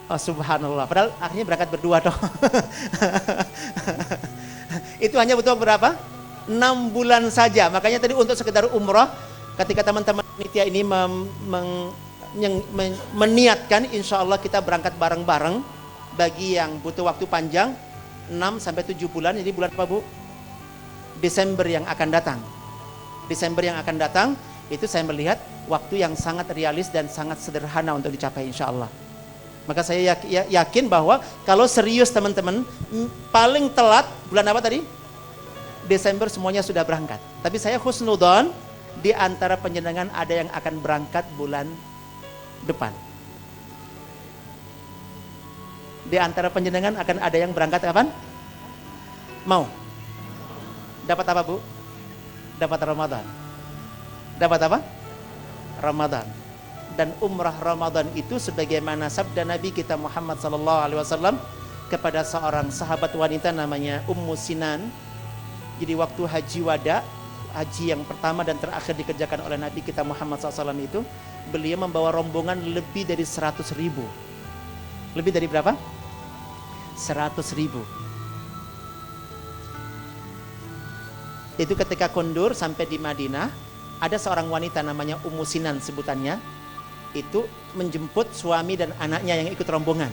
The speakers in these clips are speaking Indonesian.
Oh, subhanallah. Padahal akhirnya berangkat berdua toh. Itu hanya butuh berapa? 6 bulan saja. Makanya tadi untuk sekedar umroh, ketika teman-teman panitia ini meniatkan, insya Allah kita berangkat bareng-bareng. Bagi yang butuh waktu panjang, 6-7 bulan. Jadi bulan apa, Bu? Desember yang akan datang. Desember yang akan datang, itu saya melihat waktu yang sangat realis dan sangat sederhana untuk dicapai, insya Allah. Maka saya yakin bahwa kalau serius teman-teman, paling telat bulan apa tadi? Desember semuanya sudah berangkat. Tapi saya husnudzon, di antara penjenengan ada yang akan berangkat bulan depan. Di antara penjenengan akan ada yang berangkat kapan? Mau? Dapat apa, Bu? Dapat Ramadan. Dapat apa? Ramadan. Dan umrah Ramadan itu sebagaimana sabda Nabi kita Muhammad SAW kepada seorang sahabat wanita namanya Ummu Sinan. Jadi waktu haji wada, haji yang pertama dan terakhir dikerjakan oleh Nabi kita Muhammad SAW itu, beliau membawa rombongan lebih dari 100.000. Lebih dari berapa? 100.000. Itu ketika kondur sampai di Madinah, ada seorang wanita namanya Ummu Sinan sebutannya, itu menjemput suami dan anaknya yang ikut rombongan.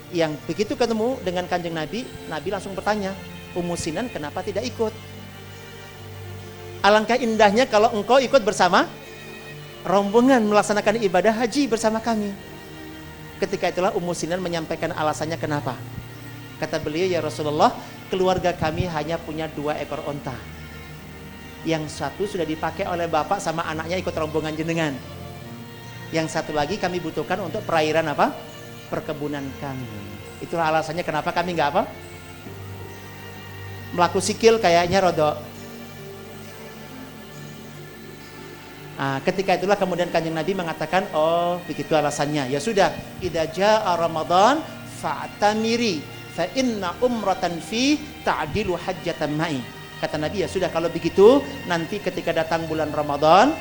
Yang begitu ketemu dengan Kanjeng Nabi, Nabi langsung bertanya, Ummu Sinan kenapa tidak ikut? Alangkah indahnya kalau engkau ikut bersama rombongan melaksanakan ibadah haji bersama kami. Ketika itulah Ummu Sinan menyampaikan alasannya kenapa. Kata beliau, ya Rasulullah, keluarga kami hanya punya 2 ekor onta. Yang satu sudah dipakai oleh bapak sama anaknya ikut rombongan jenengan. Yang satu lagi kami butuhkan untuk perairan apa? Perkebunan kami. Itulah alasannya kenapa kami nggak apa? Melaku sikil kayaknya rodok. Nah, ketika itulah kemudian Kanjeng Nabi mengatakan, oh begitu alasannya. Ya sudah, idza jaa Ramadan fa'tamiri fa inna umratan fi ta'dilu hajjatan ma'i. Kata Nabi, ya sudah kalau begitu nanti ketika datang bulan Ramadan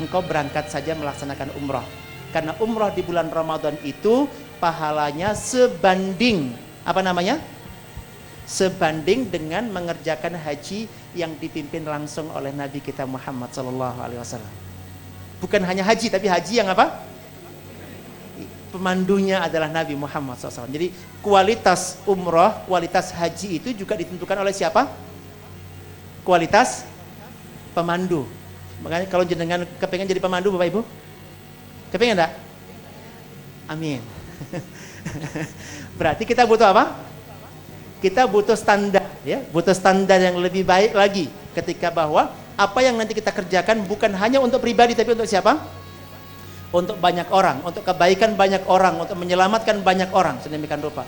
engkau berangkat saja melaksanakan umrah. Karena umrah di bulan Ramadan itu pahalanya sebanding, apa namanya? Sebanding dengan mengerjakan haji yang dipimpin langsung oleh Nabi kita Muhammad SAW. Bukan hanya haji, tapi haji yang apa? Pemandunya adalah Nabi Muhammad SAW. Jadi kualitas umrah, kualitas haji itu juga ditentukan oleh siapa? Kualitas pemandu. Makanya kalau jenengan kepengen jadi pemandu Bapak Ibu? Kepengen enggak? Amin. Berarti kita butuh apa? Kita butuh standar, ya, butuh standar yang lebih baik lagi ketika bahwa apa yang nanti kita kerjakan bukan hanya untuk pribadi tapi untuk siapa? Untuk banyak orang, untuk kebaikan banyak orang, untuk menyelamatkan banyak orang, sedemikian rupa.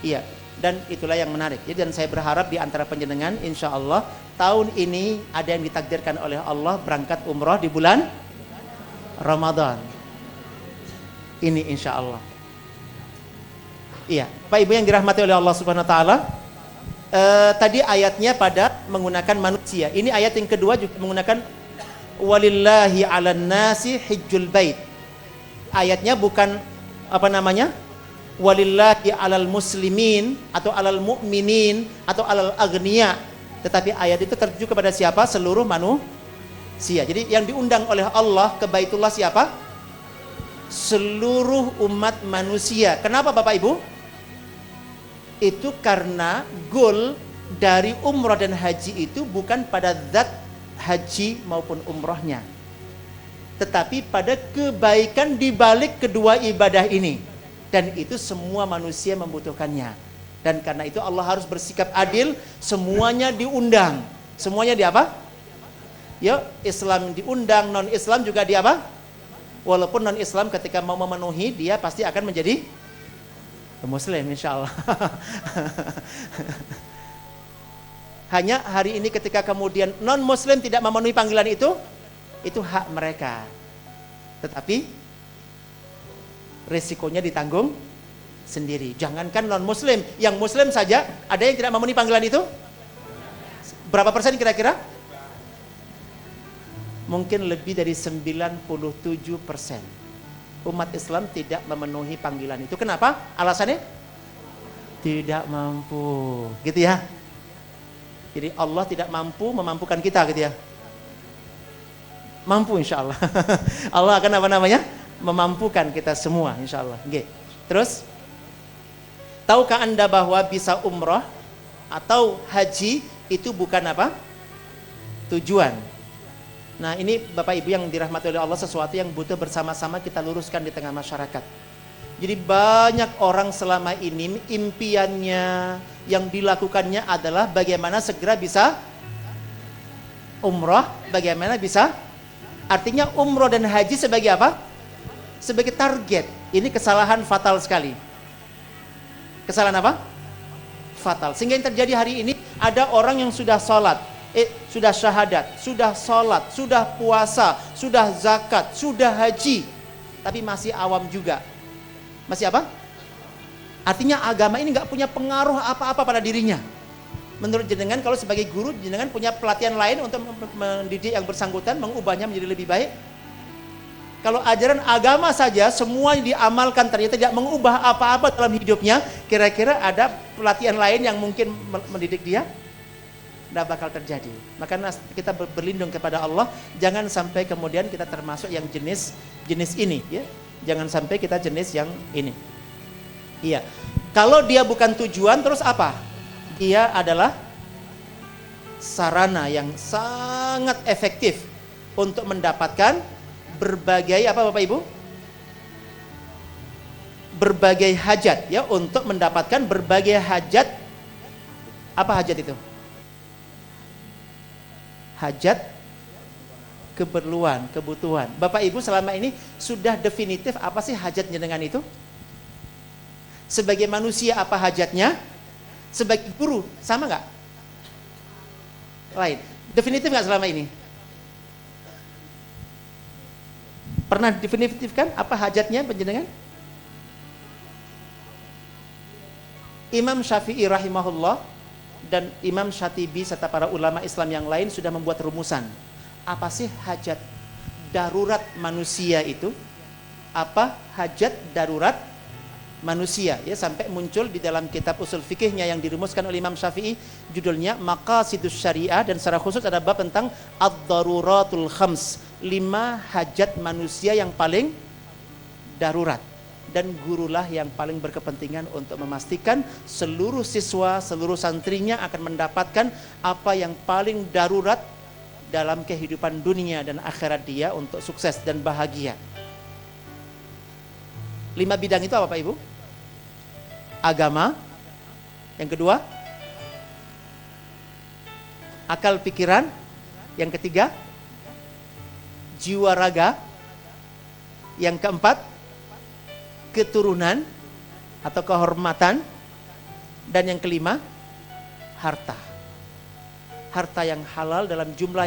Iya, dan itulah yang menarik. Jadi dan saya berharap di antara panjenengan insya Allah tahun ini ada yang ditakdirkan oleh Allah berangkat umroh di bulan Ramadan. Ini insya Allah. Iya, Pak Ibu yang dirahmati oleh Allah Subhanahu Wa Taala. Tadi ayatnya pada menggunakan manusia. Ini ayat yang kedua juga menggunakan walillahi 'alan nasi hijjul bait. Ayatnya bukan apa namanya? Walillahi 'alal muslimin atau 'alal mu'minin atau 'alal aghniya. Tetapi ayat itu tertuju kepada siapa? Seluruh manusia. Jadi yang diundang oleh Allah ke Baitullah siapa? Seluruh umat manusia. Kenapa Bapak Ibu? Itu karena goal dari umrah dan haji itu bukan pada zat haji maupun umrahnya, tetapi pada kebaikan di balik kedua ibadah ini. Dan itu semua manusia membutuhkannya. Dan karena itu Allah harus bersikap adil, semuanya diundang. Semuanya di apa? Ya, Islam diundang, non-Islam juga di apa? Walaupun non-Islam ketika mau memenuhi, dia pasti akan menjadi Muslim insya Allah. Hanya hari ini ketika kemudian non-Muslim tidak memenuhi panggilan itu hak mereka. Tetapi resikonya ditanggung sendiri. Jangankan non-Muslim, yang Muslim saja ada yang tidak memenuhi panggilan itu. Berapa persen kira-kira? Mungkin lebih dari 97%. umat Islam tidak memenuhi panggilan itu. Kenapa? Alasannya? Tidak mampu, gitu ya. Jadi Allah tidak mampu memampukan kita, gitu ya. Mampu insya Allah. Allah akan apa namanya? Memampukan kita semua insya Allah. Oke. Terus, tahukah Anda bahwa bisa umrah atau haji itu bukan apa? Tujuan. Nah, ini Bapak Ibu yang dirahmati oleh Allah, sesuatu yang butuh bersama-sama kita luruskan di tengah masyarakat. Jadi banyak orang selama ini impiannya yang dilakukannya adalah bagaimana segera bisa umrah, bagaimana bisa, artinya umrah dan haji sebagai apa? Sebagai target. Ini kesalahan fatal sekali. Kesalahan apa? Fatal. Sehingga yang terjadi hari ini, ada orang yang sudah sholat, sudah syahadat, sudah sholat, sudah puasa, sudah zakat, sudah haji, tapi masih awam juga. Masih apa? Artinya agama ini nggak punya pengaruh apa-apa pada dirinya. Menurut jenengan, kalau sebagai guru, jenengan punya pelatihan lain untuk mendidik yang bersangkutan, mengubahnya menjadi lebih baik. Kalau ajaran agama saja semua yang diamalkan ternyata tidak mengubah apa-apa dalam hidupnya, kira-kira ada pelatihan lain yang mungkin mendidik dia? Tidak bakal terjadi. Maka kita berlindung kepada Allah, jangan sampai kemudian kita termasuk yang jenis ini, ya. Jangan sampai kita jenis yang ini. Iya. Kalau dia bukan tujuan, terus apa? Dia adalah sarana yang sangat efektif untuk mendapatkan berbagai apa Bapak Ibu? Berbagai hajat, ya, untuk mendapatkan berbagai hajat. Apa hajat itu? Hajat, keperluan, kebutuhan. Bapak Ibu selama ini sudah definitif apa sih hajatnya dengan itu? Sebagai manusia apa hajatnya? Sebagai guru sama nggak? Lain. Definitif nggak selama ini? Pernah definitifkan apa hajatnya penjenengan? Imam Syafi'i rahimahullah dan Imam Syatibi serta para ulama Islam yang lain sudah membuat rumusan. Apa sih hajat darurat manusia itu? Apa hajat darurat manusia? Ya, sampai muncul di dalam kitab usul fikihnya yang dirumuskan oleh Imam Syafi'i, judulnya Maqasidus Syariah, dan secara khusus ada bab tentang ad-daruratul khams, 5 hajat manusia yang paling darurat. Dan gurulah yang paling berkepentingan untuk memastikan seluruh siswa, seluruh santrinya akan mendapatkan apa yang paling darurat dalam kehidupan dunia dan akhirat dia untuk sukses dan bahagia. 5 bidang itu apa Pak Ibu? Agama. Yang kedua, akal pikiran. Yang ketiga, jiwa raga. Yang keempat, keturunan atau kehormatan. Dan yang kelima, harta. Harta yang halal dalam jumlah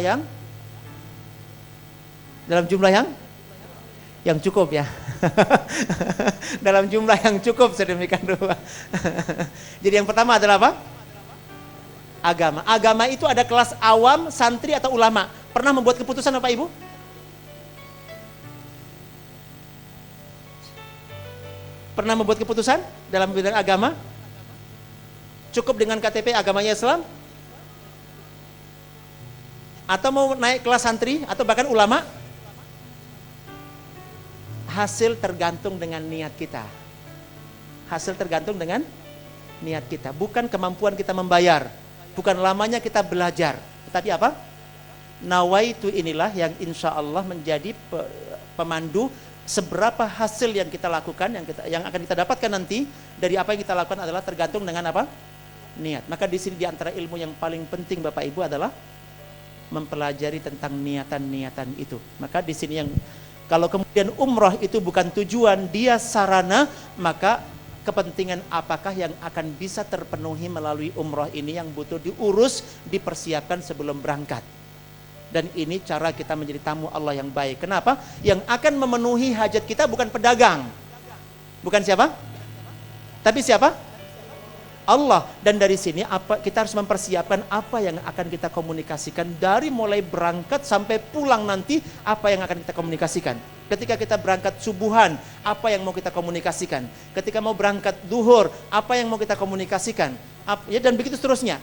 yang cukup, ya. Dalam jumlah yang cukup, sedemikian rupa. Jadi yang pertama adalah apa? Agama. Agama itu ada kelas awam, santri atau ulama. Pernah membuat keputusan Bapak Ibu? Pernah membuat keputusan dalam bidang agama? Cukup dengan KTP agamanya Islam? Atau mau naik kelas santri atau bahkan ulama? Hasil tergantung dengan niat kita. Hasil tergantung dengan niat kita. Bukan kemampuan kita membayar, bukan lamanya kita belajar, tetapi apa? Nawaitu inilah yang insya Allah menjadi pemandu seberapa hasil yang kita lakukan, yang akan kita dapatkan nanti dari apa yang kita lakukan adalah tergantung dengan apa? Niat. Maka di sini di antara ilmu yang paling penting Bapak Ibu adalah mempelajari tentang niatan-niatan itu. Maka di sini yang kalau kemudian umrah itu bukan tujuan, dia sarana, maka kepentingan apakah yang akan bisa terpenuhi melalui umrah ini yang butuh diurus, dipersiapkan sebelum berangkat. Dan ini cara kita menjadi tamu Allah yang baik. Kenapa? Yang akan memenuhi hajat kita bukan pedagang. Bukan siapa? Tapi siapa? Allah. Dan dari sini kita harus mempersiapkan apa yang akan kita komunikasikan dari mulai berangkat sampai pulang nanti, apa yang akan kita komunikasikan. Ketika kita berangkat subuhan, apa yang mau kita komunikasikan. Ketika mau berangkat duhur, apa yang mau kita komunikasikan. Dan begitu seterusnya.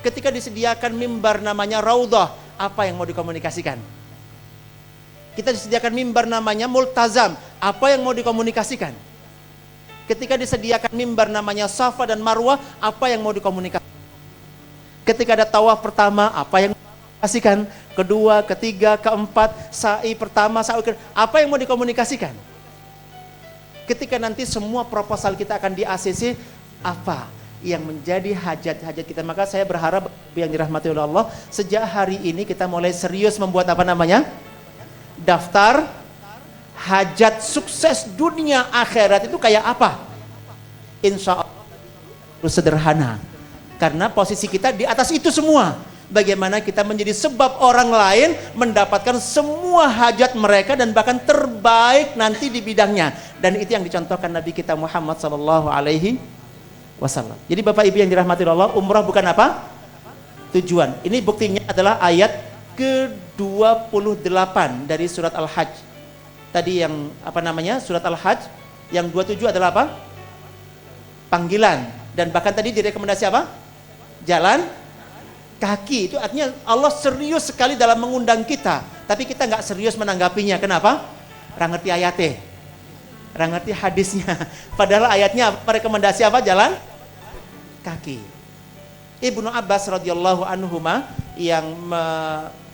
Ketika disediakan mimbar namanya raudhah, apa yang mau dikomunikasikan. Kita disediakan mimbar namanya multazam, apa yang mau dikomunikasikan. Ketika disediakan mimbar namanya Safa dan Marwah, apa yang mau dikomunikasikan? Ketika ada tawaf pertama, apa yang dikomunikasikan? Kedua, ketiga, keempat, sa'i pertama, sa'i kedua, apa yang mau dikomunikasikan? Ketika nanti semua proposal kita akan di ACC, apa yang menjadi hajat-hajat kita? Maka saya berharap yang dirahmati oleh Allah, sejak hari ini kita mulai serius membuat apa namanya? Daftar hajat sukses dunia akhirat itu kayak apa? Insya Allah sederhana, karena posisi kita di atas itu semua. Bagaimana kita menjadi sebab orang lain mendapatkan semua hajat mereka dan bahkan terbaik nanti di bidangnya. Dan itu yang dicontohkan Nabi kita Muhammad sallallahu alaihi wasallam. Jadi Bapak Ibu yang dirahmati Allah, umrah bukan apa? Tujuan. Ini buktinya adalah ayat ke-28 dari surat Al-Hajj. Tadi yang apa namanya, surat Al-Hajj yang 27 adalah apa? Panggilan. Dan bahkan tadi direkomendasi apa? Jalan kaki. Itu artinya Allah serius sekali dalam mengundang kita, tapi kita nggak serius menanggapinya. Kenapa? Rangerti ayatnya, rangerti hadisnya. Padahal ayatnya rekomendasi apa? Jalan kaki. Ibnu Abbas radhiyallahu anhuma yang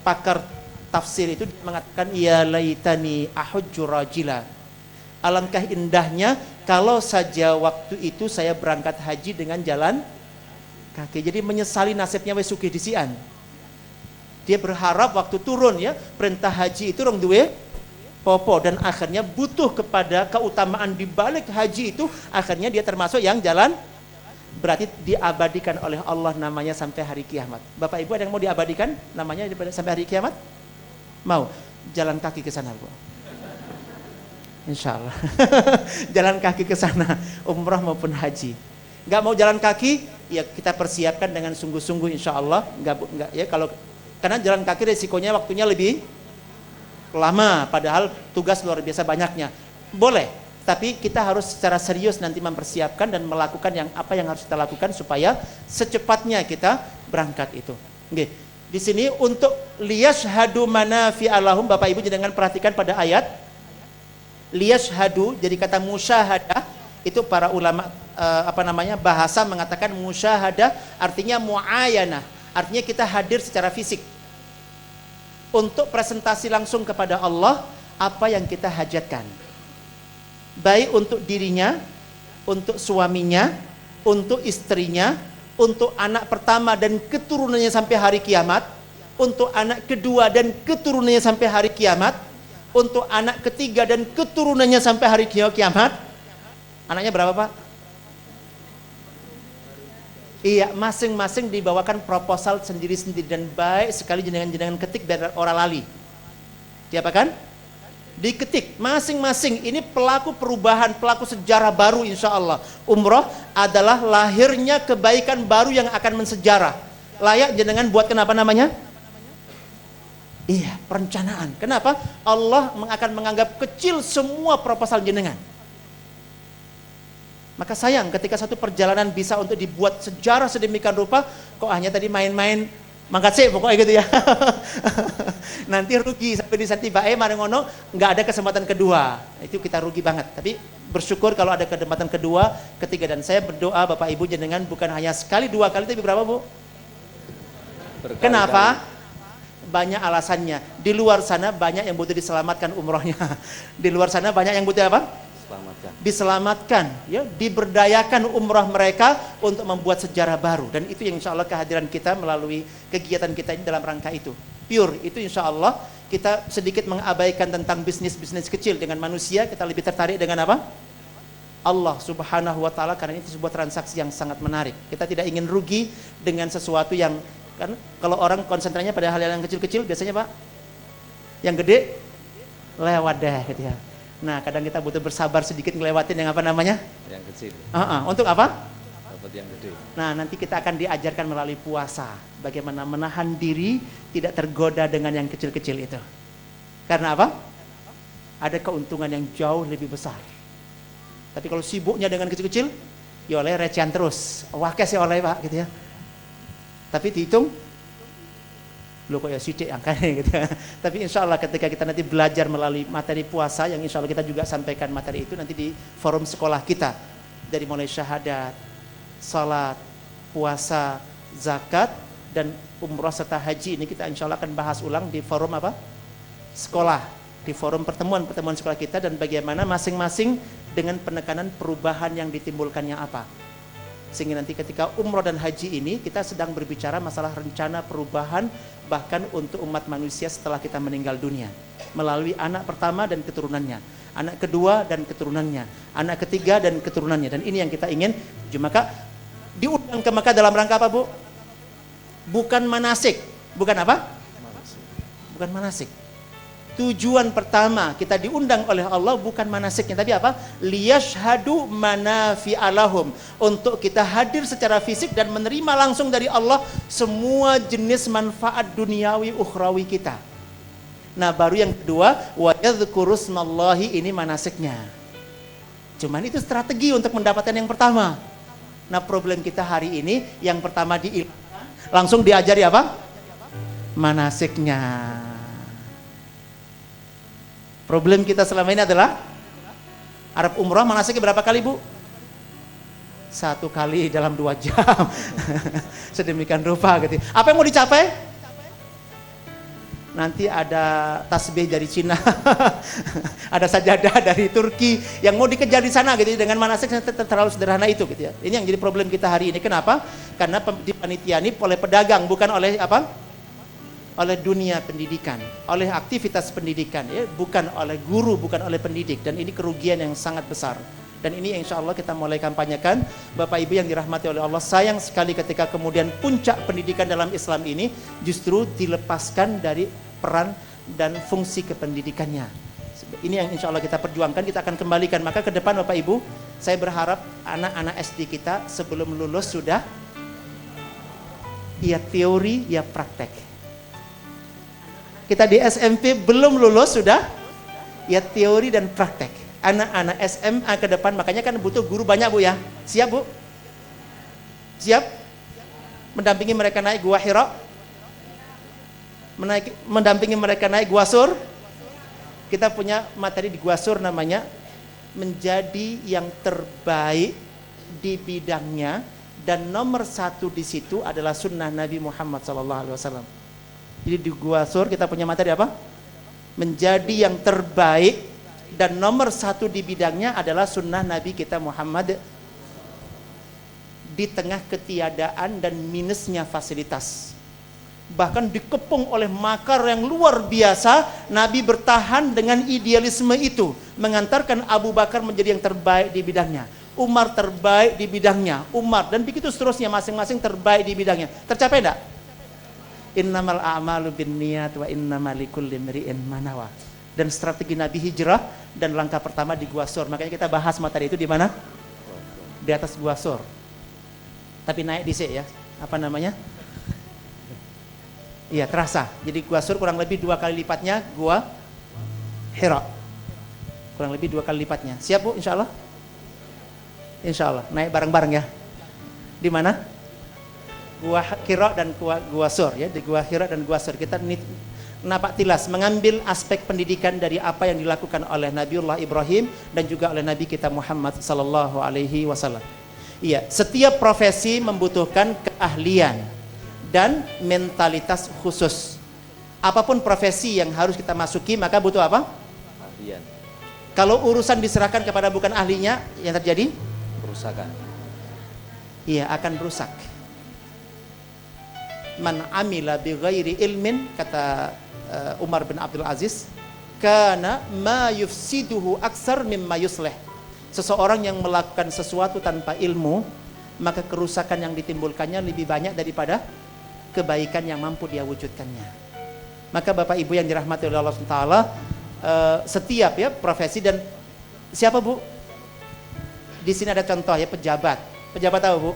pakar tafsir itu mengatakan, ya laitani ahujju rajila, alangkah indahnya kalau saja waktu itu saya berangkat haji dengan jalan kaki. Jadi menyesali nasibnya wis sugih disian. Dia berharap waktu turun ya perintah haji itu rong duwe popo, dan akhirnya butuh kepada keutamaan di balik haji itu, akhirnya dia termasuk yang jalan. Berarti diabadikan oleh Allah namanya sampai hari kiamat. Bapak Ibu ada yang mau diabadikan namanya sampai hari kiamat? Mau? Jalan kaki ke sana, Bu. Insya Allah. Jalan kaki ke sana, umrah maupun haji. Nggak mau jalan kaki, ya kita persiapkan dengan sungguh-sungguh insya Allah. Nggak ya, karena jalan kaki resikonya waktunya lebih lama, padahal tugas luar biasa banyaknya. Boleh, tapi kita harus secara serius nanti mempersiapkan dan melakukan apa yang harus kita lakukan supaya secepatnya kita berangkat itu. Oke. Di sini untuk liyashhadu manafi'a lahum, Bapak Ibu jangan perhatikan pada ayat liyashhadu, jadi kata musyahadah itu para ulama bahasa mengatakan musyahadah artinya muayanah, artinya kita hadir secara fisik untuk presentasi langsung kepada Allah apa yang kita hajatkan, baik untuk dirinya, untuk suaminya, untuk istrinya, untuk anak pertama dan keturunannya sampai hari kiamat, untuk anak kedua dan keturunannya sampai hari kiamat, untuk anak ketiga dan keturunannya sampai hari kiamat. Anaknya berapa, Pak? Iya, masing-masing dibawakan proposal sendiri-sendiri, dan baik sekali jenengan ketik biar orang lali. Diapakan? Diketik masing-masing. Ini pelaku perubahan, pelaku sejarah baru insya Allah. Umroh adalah lahirnya kebaikan baru yang akan mensejarah. Layak jenengan buat kenapa namanya? Iya, perencanaan. Kenapa? Allah akan menganggap kecil semua proposal jenengan. Maka sayang ketika satu perjalanan bisa untuk dibuat sejarah sedemikian rupa, kok hanya tadi main-main mangkat sih pokoknya gitu ya. Nanti rugi sampai di saat tiba marengono nggak ada kesempatan kedua. Itu kita rugi banget. Tapi bersyukur kalau ada kesempatan kedua, ketiga, dan saya berdoa Bapak Ibu jenengan bukan hanya sekali dua kali, tapi berapa, Bu? Kenapa? Banyak alasannya. Di luar sana banyak yang butuh diselamatkan umrohnya. Di luar sana banyak yang butuh apa? Diselamatkan, ya, diberdayakan umrah mereka untuk membuat sejarah baru. Dan itu yang insya Allah kehadiran kita melalui kegiatan kita ini dalam rangka itu. Pure, itu insya Allah kita sedikit mengabaikan tentang bisnis-bisnis kecil dengan manusia, kita lebih tertarik dengan apa? Allah subhanahu wa ta'ala, karena itu sebuah transaksi yang sangat menarik. Kita tidak ingin rugi dengan sesuatu yang, kan kalau orang konsentrasinya pada hal yang kecil-kecil, biasanya Pak, yang gede lewat deh gitu ya. Nah, kadang kita butuh bersabar sedikit ngelewatin yang apa namanya? Yang kecil. Untuk apa? dapat yang gede. Nah, nanti kita akan diajarkan melalui puasa bagaimana menahan diri tidak tergoda dengan yang kecil-kecil itu. Karena apa? Ada keuntungan yang jauh lebih besar. Tapi kalau sibuknya dengan kecil-kecil, ya oleh recehan terus. Wakes ya oleh Pak gitu ya. Tapi dihitung lu kok ya sidik angkanya gitu ya. Tapi insya Allah ketika kita nanti belajar melalui materi puasa yang insya Allah kita juga sampaikan materi itu nanti di forum sekolah kita, dari mulai syahadat, salat, puasa, zakat, dan umrah serta haji, ini kita insya Allah akan bahas ulang di forum apa? Sekolah, di forum pertemuan sekolah kita, dan bagaimana masing-masing dengan penekanan perubahan yang ditimbulkannya apa. Sehingga nanti ketika umroh dan haji ini kita sedang berbicara masalah rencana perubahan bahkan untuk umat manusia setelah kita meninggal dunia melalui anak pertama dan keturunannya, anak kedua dan keturunannya, anak ketiga dan keturunannya. Dan ini yang kita ingin. Maka diundang ke Mekah dalam rangka apa, Bu? Bukan manasik. Bukan apa? Bukan manasik. Tujuan pertama kita diundang oleh Allah bukan manasiknya, tapi apa? Liyashhadu manafi'alahum, untuk kita hadir secara fisik dan menerima langsung dari Allah semua jenis manfaat duniawi ukhrawi kita. Nah, baru yang kedua, wa yadhkurusmallahi, ini manasiknya. Cuman itu strategi untuk mendapatkan yang pertama. Nah, problem kita hari ini yang pertama diilhamkan, langsung diajari apa? Manasiknya. Problem kita selama ini adalah Arab umrah manasiknya berapa kali, Bu? 1 kali dalam 2 jam. Sedemikian rupa gitu. Apa yang mau dicapai? Nanti ada tasbih dari Cina. Ada sajadah dari Turki yang mau dikejar di sana gitu, dengan manasik terlalu sederhana itu gitu ya. Ini yang jadi problem kita hari ini. Kenapa? Karena di panitia ini oleh pedagang, bukan oleh apa? Oleh dunia pendidikan, oleh aktivitas pendidikan, ya, bukan oleh guru, bukan oleh pendidik. Dan ini kerugian yang sangat besar. Dan ini insya Allah kita mulai kampanyekan. Bapak Ibu yang dirahmati oleh Allah, sayang sekali ketika kemudian puncak pendidikan dalam Islam ini justru dilepaskan dari peran dan fungsi kependidikannya. Ini yang insya Allah kita perjuangkan, kita akan kembalikan. Maka ke depan Bapak Ibu, saya berharap anak-anak SD kita sebelum lulus sudah ya teori ya praktek. Kita di SMP belum lulus sudah ya teori dan praktek. Anak-anak SMA ke depan makanya kan butuh guru banyak, Bu ya. Siap, Bu? Siap? Mendampingi mereka naik Gua Hira? Mendampingi mereka naik Gua Sur? Kita punya materi di Gua Sur namanya menjadi yang terbaik di bidangnya, dan nomor 1 di situ adalah sunnah Nabi Muhammad SAW. Jadi di Gua Sur kita punya materi apa? Menjadi yang terbaik dan nomor 1 di bidangnya adalah sunnah Nabi kita Muhammad di tengah ketiadaan dan minusnya fasilitas. Bahkan dikepung oleh makar yang luar biasa, Nabi bertahan dengan idealisme itu, mengantarkan Abu Bakar menjadi yang terbaik di bidangnya, Umar terbaik di bidangnya, dan begitu seterusnya, masing-masing terbaik di bidangnya. Tercapai enggak? Innamal a'malu binniyat wa innamal likulli imri'in ma nawa. Dan strategi Nabi hijrah dan langkah pertama di Gua Sur. Makanya kita bahas materi itu di mana? Di atas Gua Sur. Tapi naik di ya. Apa namanya? Iya, terasa. Jadi Gua Sur kurang lebih 2 kali lipatnya Gua Hira. Kurang lebih 2 kali lipatnya. Siap, Bu? Insya Allah? Insya Allah. Naik bareng-bareng ya. Di mana? Gua Hira dan Gua Sur ya. Di Gua Hira dan Gua Sur kita napak tilas mengambil aspek pendidikan dari apa yang dilakukan oleh Nabiullah Ibrahim dan juga oleh Nabi kita Muhammad sallallahu alaihi wasallam. Iya, setiap profesi membutuhkan keahlian dan mentalitas khusus. Apapun profesi yang harus kita masuki maka butuh apa? Keahlian. Kalau urusan diserahkan kepada bukan ahlinya, yang terjadi kerusakan. Iya, akan rusak. Man amila bi ghairi ilmin, kata Umar bin Abdul Aziz, kana ma yufsiduhu aksar mimma yusleh. Seseorang yang melakukan sesuatu tanpa ilmu, maka kerusakan yang ditimbulkannya lebih banyak daripada kebaikan yang mampu dia wujudkannya. Maka Bapak Ibu yang dirahmati oleh Allah SWT, setiap ya profesi, dan siapa Bu? Di sini ada contoh ya, pejabat. Pejabat tahu, Bu?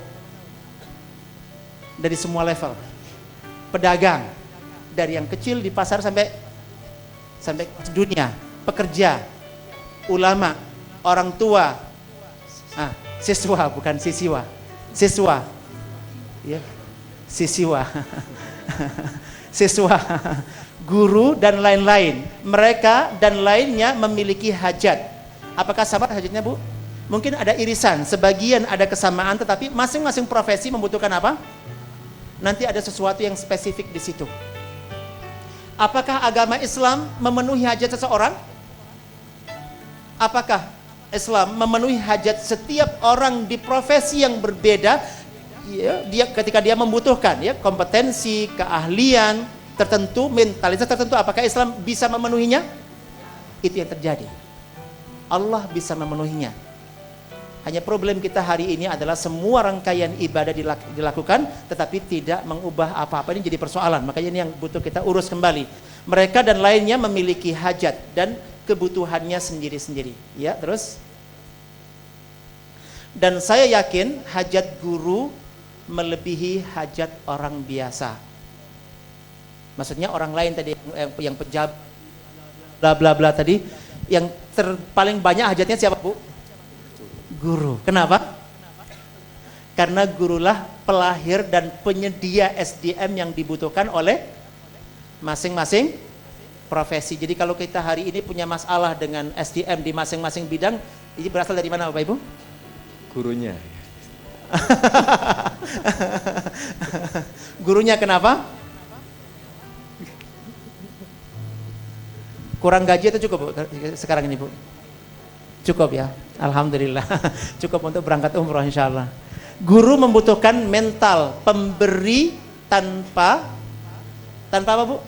Dari semua level. Pedagang, dari yang kecil di pasar sampai dunia, pekerja, ulama, orang tua, siswa bukan siswa, siswa, ya, siswa, siswa, guru dan lain-lain. Mereka dan lainnya memiliki hajat. Apakah sama hajatnya, Bu? Mungkin ada irisan, sebagian ada kesamaan, tetapi masing-masing profesi membutuhkan apa? Nanti ada sesuatu yang spesifik di situ. Apakah agama Islam memenuhi hajat seseorang? Apakah Islam memenuhi hajat setiap orang di profesi yang berbeda? Ya, ketika dia membutuhkan ya kompetensi, keahlian tertentu, mentalitas tertentu, apakah Islam bisa memenuhinya? Itu yang terjadi. Allah bisa memenuhinya. Hanya problem kita hari ini adalah semua rangkaian ibadah dilakukan tetapi tidak mengubah apa-apa. Ini jadi persoalan. Makanya ini yang butuh kita urus kembali. Mereka dan lainnya memiliki hajat dan kebutuhannya sendiri-sendiri. Ya, terus. Dan saya yakin hajat guru melebihi hajat orang biasa. Maksudnya orang lain tadi yang pejabat bla bla bla tadi, yang paling banyak hajatnya siapa, Bu? Guru. Kenapa? Karena gurulah pelahir dan penyedia SDM yang dibutuhkan oleh masing-masing profesi. Jadi kalau kita hari ini punya masalah dengan SDM di masing-masing bidang, ini berasal dari mana, Bapak Ibu? Gurunya. Gurunya kenapa? Kurang gaji itu cukup, Bu, sekarang ini, Bu? Cukup ya, alhamdulillah. Cukup untuk berangkat umroh insyaallah. Guru membutuhkan mental pemberi tanpa apa, Bu?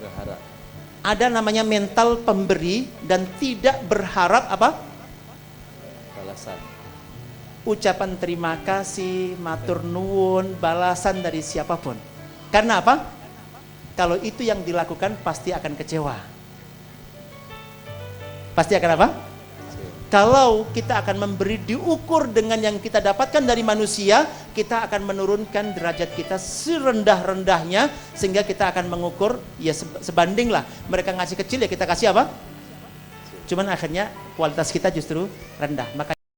Berharap. Ada namanya mental pemberi dan tidak berharap apa? Balasan. Ucapan terima kasih, matur nuwun, balasan dari siapapun. Karena apa? Kalau itu yang dilakukan pasti akan kecewa. Pasti akan apa? Kalau kita akan memberi diukur dengan yang kita dapatkan dari manusia, kita akan menurunkan derajat kita serendah-rendahnya sehingga kita akan mengukur ya sebandinglah mereka ngasih kecil ya kita kasih apa? Cuman akhirnya kualitas kita justru rendah. Maka